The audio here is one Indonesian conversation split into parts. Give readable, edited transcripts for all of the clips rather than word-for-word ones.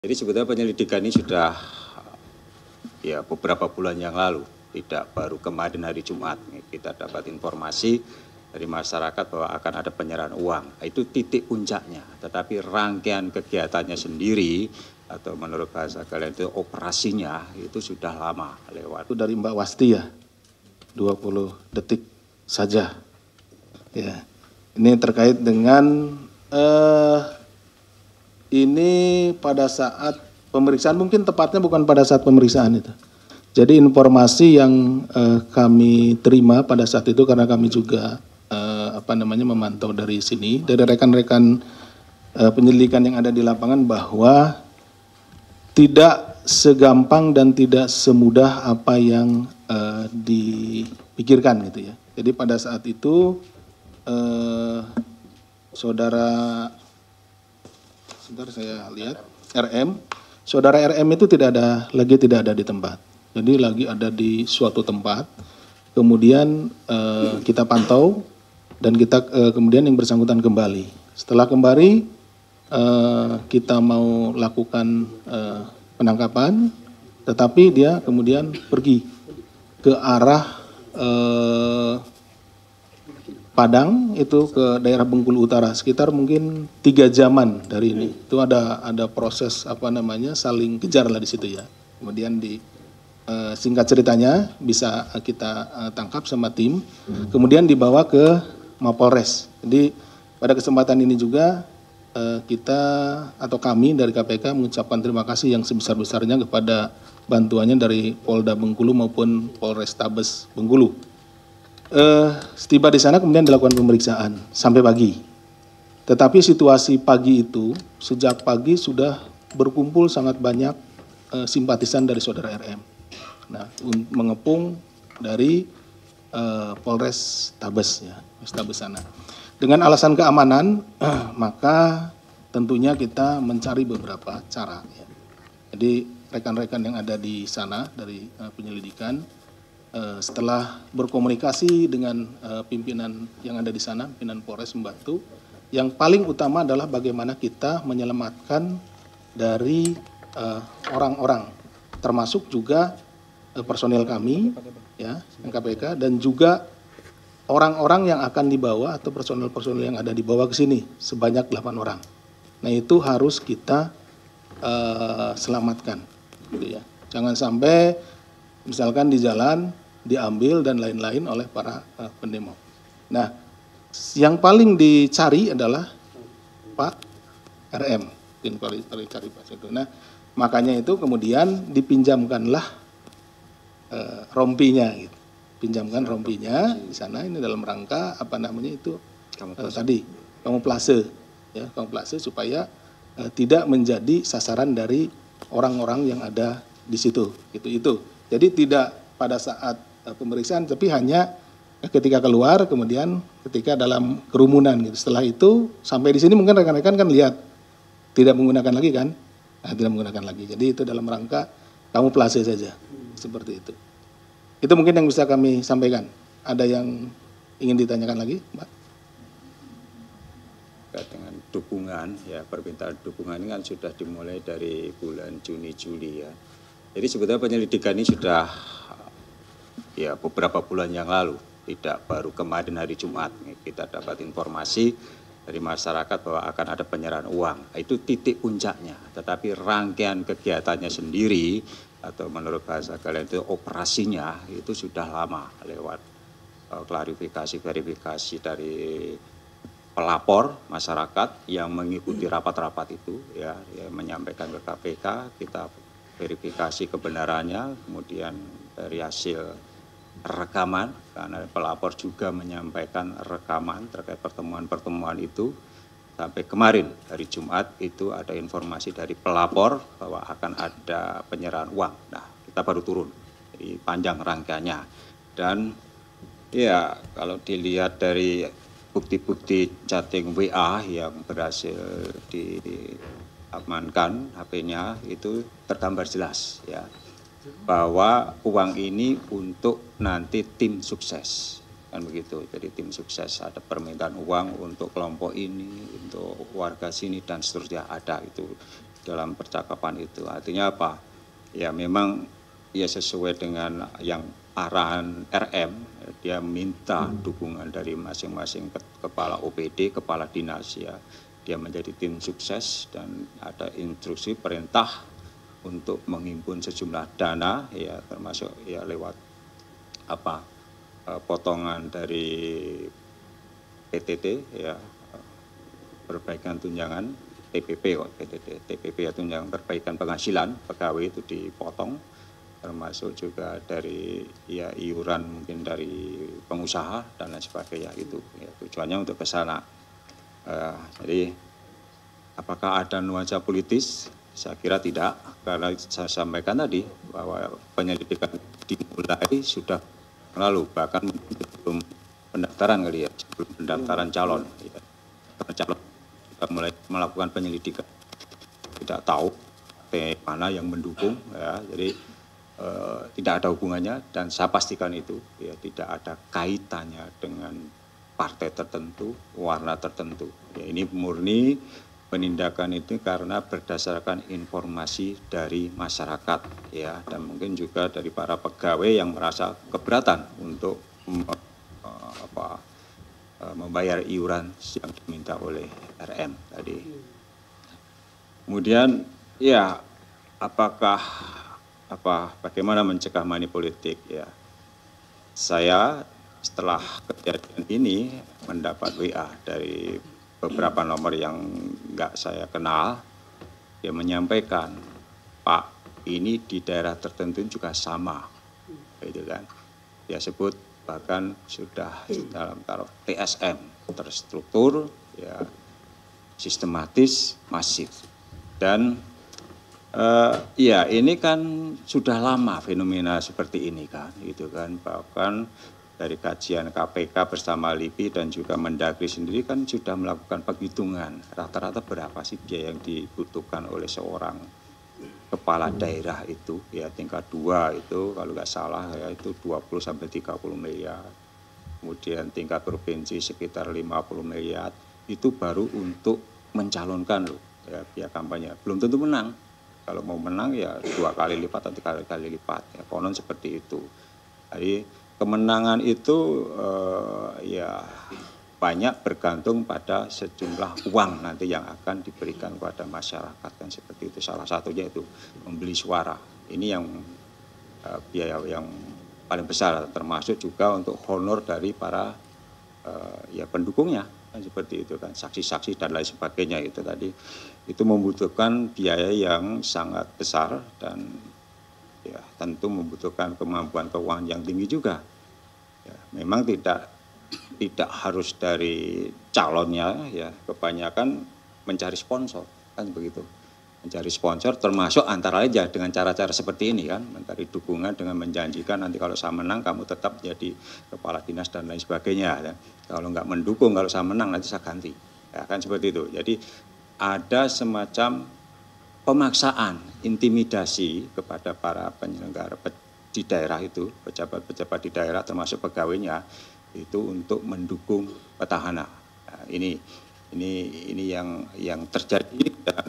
Jadi sebetulnya penyelidikan ini sudah ya beberapa bulan yang lalu, tidak baru kemarin hari Jumat kita dapat informasi dari masyarakat bahwa akan ada penyerahan uang. Itu titik puncaknya, tetapi rangkaian kegiatannya sendiri atau menurut bahasa kalian itu operasinya itu sudah lama lewat. Itu dari Mbak Wasti ya, 20 detik saja. Ya, ini terkait dengan ini pada saat pemeriksaan, mungkin tepatnya bukan pada saat pemeriksaan itu. Jadi informasi yang kami terima pada saat itu karena kami juga memantau dari sini, dari rekan-rekan penyelidikan yang ada di lapangan bahwa tidak segampang dan tidak semudah apa yang dipikirkan gitu ya. Jadi pada saat itu saudara saya lihat saudara RM itu tidak ada di tempat. Jadi lagi ada di suatu tempat. Kemudian kita pantau dan kita kemudian yang bersangkutan kembali. Setelah kembali kita mau lakukan penangkapan, tetapi dia kemudian pergi ke arah Padang, itu ke daerah Bengkulu Utara, sekitar mungkin 3 jaman dari ini. Itu ada proses saling kejar lah di situ ya. Kemudian singkat ceritanya bisa kita tangkap sama tim, kemudian dibawa ke Mapolres. Jadi pada kesempatan ini juga kita atau kami dari KPK mengucapkan terima kasih yang sebesar-besarnya kepada bantuannya dari Polda Bengkulu maupun Polrestabes Bengkulu. Setiba di sana kemudian dilakukan pemeriksaan sampai pagi. Tetapi situasi pagi itu, sejak pagi sudah berkumpul sangat banyak simpatisan dari saudara RM. Nah, mengepung dari Polres Tabes ya, Tabes sana. Dengan alasan keamanan, maka tentunya kita mencari beberapa cara. Ya. Jadi rekan-rekan yang ada di sana dari penyelidikan, setelah berkomunikasi dengan pimpinan yang ada di sana, pimpinan Polres membantu. Yang paling utama adalah bagaimana kita menyelamatkan dari orang-orang, termasuk juga personel kami, ya, KPK, dan juga orang-orang yang akan dibawa atau personel-personel yang ada dibawa ke sini sebanyak 8 orang. Nah itu harus kita selamatkan, gitu ya. Jangan sampai misalkan di jalan diambil dan lain-lain oleh para pendemo. Nah, yang paling dicari adalah Pak RM, yang paling dicari Pak itu. Nah, makanya itu kemudian dipinjamkanlah rompinya, gitu. Pinjamkan rompinya di sana ini dalam rangka tadi kamuflase, ya, kamuflase supaya tidak menjadi sasaran dari orang-orang yang ada di situ, gitu itu. Jadi tidak pada saat pemeriksaan, tapi hanya ketika keluar, kemudian ketika dalam kerumunan gitu. Setelah itu sampai di sini mungkin rekan-rekan kan lihat tidak menggunakan lagi kan? Nah, tidak menggunakan lagi. Jadi itu dalam rangka kamuflase saja, seperti itu. Itu mungkin yang bisa kami sampaikan. Ada yang ingin ditanyakan lagi, Mbak? Dengan dukungan, ya permintaan dukungan ini kan sudah dimulai dari bulan Juni-Juli ya. Jadi sebetulnya penyelidikan ini sudah ya beberapa bulan yang lalu, tidak baru kemarin hari Jumat kita dapat informasi dari masyarakat bahwa akan ada penyerahan uang. Itu titik puncaknya, tetapi rangkaian kegiatannya sendiri atau menurut bahasa kalian itu operasinya itu sudah lama lewat klarifikasi, verifikasi dari pelapor masyarakat yang mengikuti rapat-rapat itu ya, menyampaikan ke KPK, kita verifikasi kebenarannya, kemudian dari hasil rekaman, karena pelapor juga menyampaikan rekaman terkait pertemuan-pertemuan itu. Sampai kemarin hari Jumat itu ada informasi dari pelapor bahwa akan ada penyerahan uang. Nah, kita baru turun, jadi panjang rangkaiannya. Dan ya kalau dilihat dari bukti-bukti chatting WA yang berhasil diamankan HP-nya itu tergambar jelas ya, bahwa uang ini untuk nanti tim sukses, kan begitu. Jadi tim sukses ada permintaan uang untuk kelompok ini, untuk warga sini dan seterusnya ada itu. dalam percakapan itu. Artinya apa? Ya memang ya sesuai dengan yang arahan RM, dia minta dukungan dari masing-masing kepala OPD, kepala dinas ya. Dia menjadi tim sukses dan ada instruksi perintah untuk menghimpun sejumlah dana ya, termasuk ya lewat apa potongan dari PTT ya, perbaikan tunjangan TPP kok PTT, TPP ya tunjangan perbaikan penghasilan pegawai itu dipotong, termasuk juga dari ya iuran mungkin dari pengusaha dan lain sebagainya itu ya, tujuannya untuk ke sana. Jadi apakah ada nuansa politis? Saya kira tidak, karena saya sampaikan tadi bahwa penyelidikan dimulai sudah lalu, bahkan sebelum pendaftaran kali ya, sebelum pendaftaran calon. Ya. Calon sudah mulai melakukan penyelidikan. Tidak tahu mana yang mendukung, ya. Jadi tidak ada hubungannya dan saya pastikan itu ya tidak ada kaitannya dengan partai tertentu, warna tertentu. Ya, ini murni penindakan itu karena berdasarkan informasi dari masyarakat ya, dan mungkin juga dari para pegawai yang merasa keberatan untuk membayar iuran yang diminta oleh RM tadi. Kemudian ya bagaimana mencegah money politik ya. Saya setelah kejadian ini mendapat WA dari beberapa nomor yang nggak saya kenal, dia menyampaikan, Pak, ini di daerah tertentu juga sama, gitu kan. Dia sebut bahkan sudah dalam taraf TSM, terstruktur, ya, sistematis, masif. Dan ya ini kan sudah lama fenomena seperti ini kan, gitu kan. Bahkan dari kajian KPK bersama LIPI dan juga Mendagri sendiri kan sudah melakukan penghitungan rata-rata berapa sih biaya yang dibutuhkan oleh seorang kepala daerah itu ya, tingkat 2 itu kalau nggak salah ya itu 20 sampai 30 miliar. Kemudian tingkat provinsi sekitar 50 miliar. Itu baru untuk mencalonkan loh ya, biaya kampanye. Belum tentu menang. Kalau mau menang ya 2 kali lipat atau 3 kali lipat ya, konon seperti itu. Jadi kemenangan itu ya banyak bergantung pada sejumlah uang nanti yang akan diberikan kepada masyarakat kan, seperti itu. Salah satunya itu membeli suara. Ini yang biaya yang paling besar, termasuk juga untuk honor dari para ya pendukungnya kan, seperti itu kan, saksi-saksi dan lain sebagainya itu tadi. Itu membutuhkan biaya yang sangat besar dan ya tentu membutuhkan kemampuan keuangan yang tinggi juga. Ya, memang tidak harus dari calonnya ya, kebanyakan mencari sponsor kan begitu. Mencari sponsor termasuk antara lain ya dengan cara-cara seperti ini kan, mencari dukungan dengan menjanjikan nanti kalau saya menang kamu tetap jadi kepala dinas dan lain sebagainya ya. Kalau nggak mendukung, kalau saya menang nanti saya ganti. Ya kan seperti itu. Jadi ada semacam pemaksaan, intimidasi kepada para penyelenggara di daerah itu, pejabat-pejabat di daerah termasuk pegawainya itu untuk mendukung petahana. Nah, ini yang terjadi dan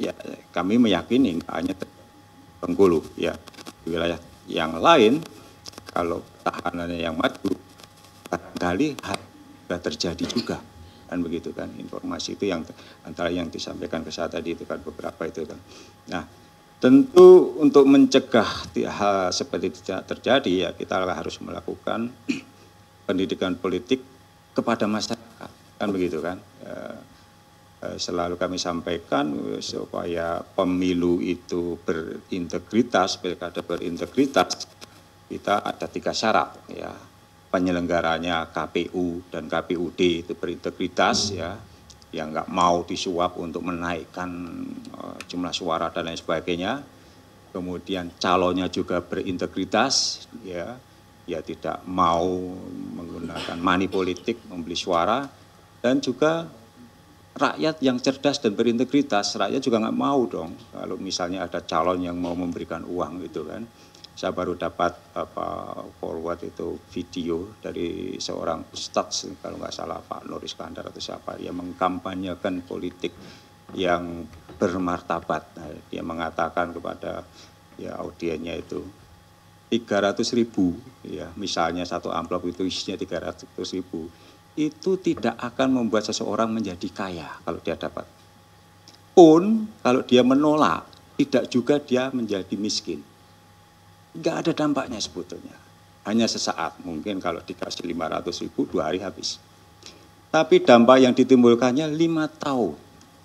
ya kami meyakini hanya Bengkulu ya, di wilayah yang lain kalau petahananya yang maju barangkali sudah terjadi juga. Kan begitu kan, informasi itu yang antara yang disampaikan ke saya tadi itu kan beberapa itu kan. Nah tentu untuk mencegah hal seperti itu tidak terjadi ya kita harus melakukan pendidikan politik kepada masyarakat kan begitu kan. Selalu kami sampaikan supaya pemilu itu berintegritas, pilkada berintegritas, kita ada 3 syarat ya. Penyelenggaranya KPU dan KPUD itu berintegritas ya, yang nggak mau disuap untuk menaikkan jumlah suara dan lain sebagainya. Kemudian calonnya juga berintegritas ya, tidak mau menggunakan money politik membeli suara, dan juga rakyat yang cerdas dan berintegritas. Rakyat juga nggak mau dong kalau misalnya ada calon yang mau memberikan uang gitu kan. Saya baru dapat forward itu video dari seorang ustadz kalau nggak salah Pak Nur Iskandar atau siapa, yang mengkampanyekan politik yang bermartabat. Nah, dia mengatakan kepada ya audiennya itu 300.000 ya, misalnya satu amplop itu isinya 300.000, itu tidak akan membuat seseorang menjadi kaya kalau dia dapat. Pun kalau dia menolak, tidak juga dia menjadi miskin. Nggak ada dampaknya sebetulnya. Hanya sesaat, mungkin kalau dikasih 500.000 2 hari habis. Tapi dampak yang ditimbulkannya 5 tahun,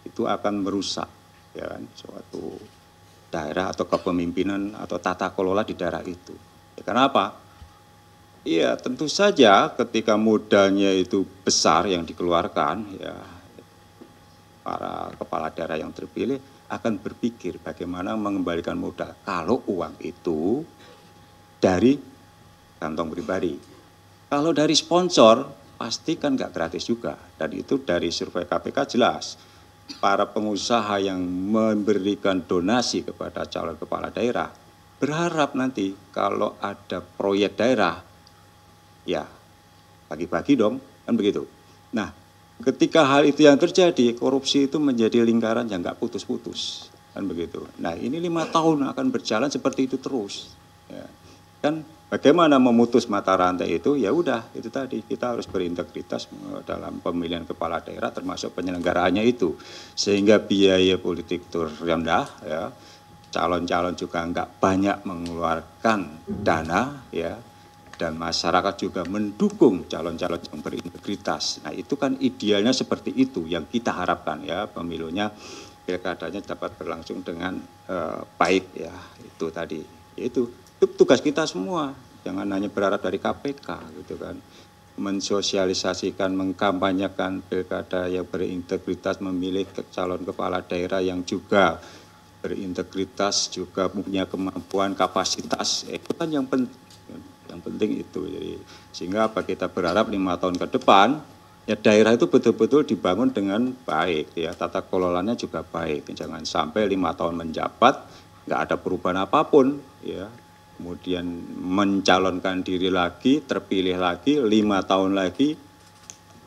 itu akan merusak ya kan, suatu daerah atau kepemimpinan atau tata kelola di daerah itu. Ya, kenapa? Iya, tentu saja ketika modalnya itu besar yang dikeluarkan, ya para kepala daerah yang terpilih akan berpikir bagaimana mengembalikan modal kalau uang itu dari kantong pribadi. Kalau dari sponsor, pasti kan nggak gratis juga. Dan itu dari survei KPK jelas. Para pengusaha yang memberikan donasi kepada calon kepala daerah berharap nanti kalau ada proyek daerah, ya bagi-bagi dong, kan begitu. Nah, ketika hal itu yang terjadi, korupsi itu menjadi lingkaran yang nggak putus-putus, kan begitu. Nah, ini 5 tahun akan berjalan seperti itu terus. Ya. Kan bagaimana memutus mata rantai itu? Ya udah, itu tadi kita harus berintegritas dalam pemilihan kepala daerah termasuk penyelenggaraannya itu, sehingga biaya politik itu rendah, ya. Calon-calon juga nggak banyak mengeluarkan dana, ya, dan masyarakat juga mendukung calon-calon yang berintegritas. Nah, itu kan idealnya seperti itu yang kita harapkan, ya, pemilunya pilkadanya dapat berlangsung dengan baik, ya, itu tadi. Itu tugas kita semua, jangan hanya berharap dari KPK gitu kan. Mensosialisasikan, mengkampanyekan pilkada yang berintegritas, memilih calon kepala daerah yang juga berintegritas, juga punya kemampuan, kapasitas, itu kan yang penting itu. Jadi sehingga apa, kita berharap 5 tahun ke depan ya daerah itu betul-betul dibangun dengan baik, ya, tata kelolanya juga baik, jangan sampai 5 tahun menjabat nggak ada perubahan apapun, ya, kemudian mencalonkan diri lagi, terpilih lagi 5 tahun lagi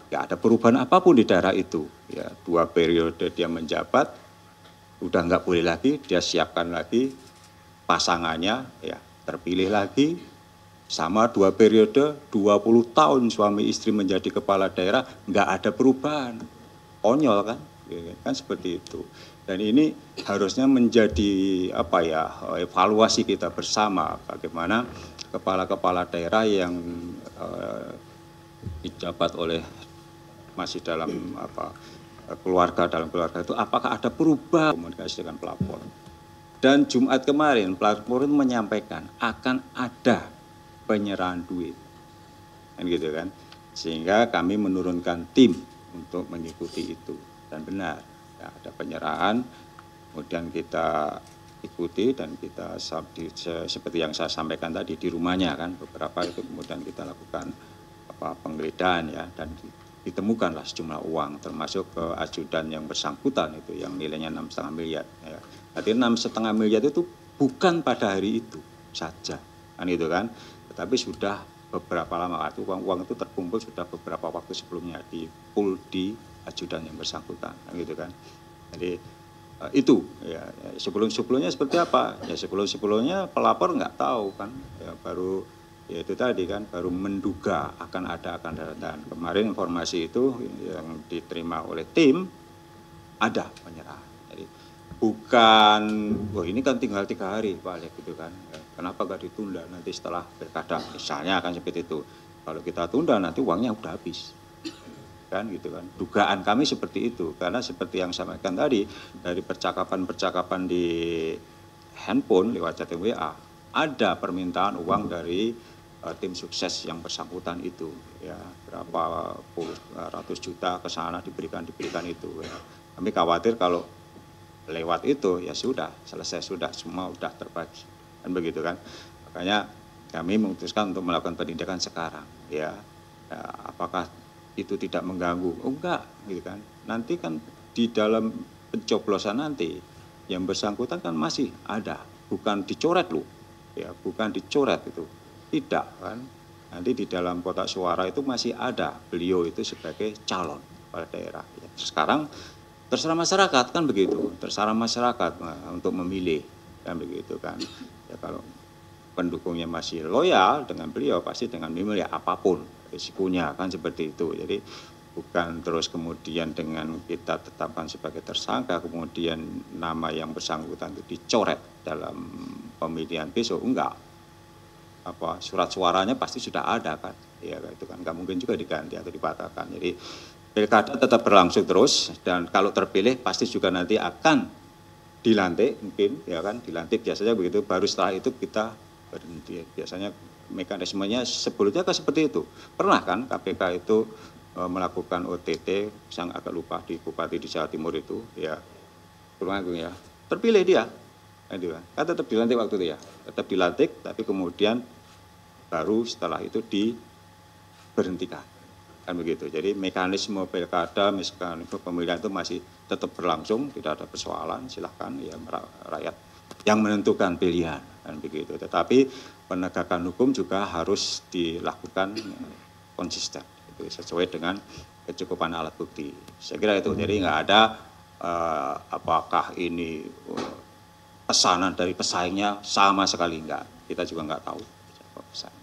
nggak ada perubahan apapun di daerah itu, ya, 2 periode dia menjabat udah nggak boleh lagi, dia siapkan lagi pasangannya, ya, terpilih lagi, sama 2 periode, 20 tahun suami istri menjadi kepala daerah, nggak ada perubahan. Konyol kan? Kan seperti itu. Dan ini harusnya menjadi apa ya, evaluasi kita bersama, bagaimana kepala-kepala daerah yang dijabat oleh masih dalam apa, dalam keluarga itu, apakah ada perubahan komunikasi dengan pelapor. Dan Jumat kemarin pelapor itu menyampaikan akan ada penyerahan duit, kan gitu kan, sehingga kami menurunkan tim untuk mengikuti itu, dan benar ya, ada penyerahan, kemudian kita ikuti dan kita seperti yang saya sampaikan tadi di rumahnya kan, beberapa itu kemudian kita lakukan apa, penggeledahan, ya, dan ditemukanlah sejumlah uang termasuk ke ajudan yang bersangkutan itu yang nilainya 6,5 miliar, ya. Artinya 6,5 miliar itu bukan pada hari itu saja, kan itu kan, tetapi sudah beberapa lama, itu uang itu terkumpul sudah beberapa waktu sebelumnya di pool di ajudan yang bersangkutan, kan gitu kan. Jadi itu ya, sebelumnya seperti apa? Ya sebelumnya pelapor nggak tahu kan, ya baru ya itu tadi kan, baru menduga akan ada dan kemarin informasi itu yang diterima oleh tim ada penyerahan. Jadi bukan, wah ini kan tinggal 3 hari Pak Alek gitu kan, ya, kenapa nggak ditunda nanti setelah pilkada misalnya kan seperti itu. Kalau kita tunda nanti uangnya udah habis, kan gitu kan. Dugaan kami seperti itu, karena seperti yang saya sampaikan tadi dari percakapan di handphone lewat chatting WA ada permintaan uang dari tim sukses yang bersangkutan itu, ya, berapa puluh ratus juta ke sana diberikan itu, ya. Kami khawatir kalau lewat itu ya sudah selesai, sudah semua sudah terbagi, kan begitu kan. Makanya kami memutuskan untuk melakukan penindakan sekarang, ya, ya, apakah itu tidak mengganggu? Oh enggak, gitu kan. Nanti kan di dalam pencoblosan nanti yang bersangkutan kan masih ada, bukan dicoret loh, ya, bukan dicoret itu, tidak kan. Nanti di dalam kotak suara itu masih ada beliau itu sebagai calon kepala daerah. Ya. Sekarang terserah masyarakat kan begitu, terserah masyarakat untuk memilih kan begitu kan. Ya kalau pendukungnya masih loyal dengan beliau pasti dengan memilih apapun risikonya kan seperti itu. Jadi bukan terus kemudian dengan kita tetapkan sebagai tersangka kemudian nama yang bersangkutan itu dicoret dalam pemilihan besok, enggak. Apa surat suaranya pasti sudah ada kan, ya itu kan nggak mungkin juga diganti atau dibatalkan. Jadi pilkada tetap berlangsung terus dan kalau terpilih pasti juga nanti akan dilantik mungkin ya kan, dilantik biasanya begitu, baru setelah itu kita berhenti. Biasanya mekanismenya sebelumnya kan seperti itu. Pernah kan KPK itu melakukan OTT, saya agak lupa di Bupati di Jawa Timur itu, ya Tulung Agung ya, terpilih dia, kan tetap dilantik waktu itu ya, tetap dilantik, tapi kemudian baru setelah itu diberhentikan, kan begitu. Jadi mekanisme pilkada, mekanisme pemilihan itu masih tetap berlangsung, tidak ada persoalan, silahkan ya rakyat yang menentukan pilihan, kan begitu. Tetapi penegakan hukum juga harus dilakukan konsisten, sesuai dengan kecukupan alat bukti. Saya kira itu. Jadi nggak ada apakah ini pesanan dari pesaingnya, sama sekali enggak. Kita juga nggak tahu siapa pesaing.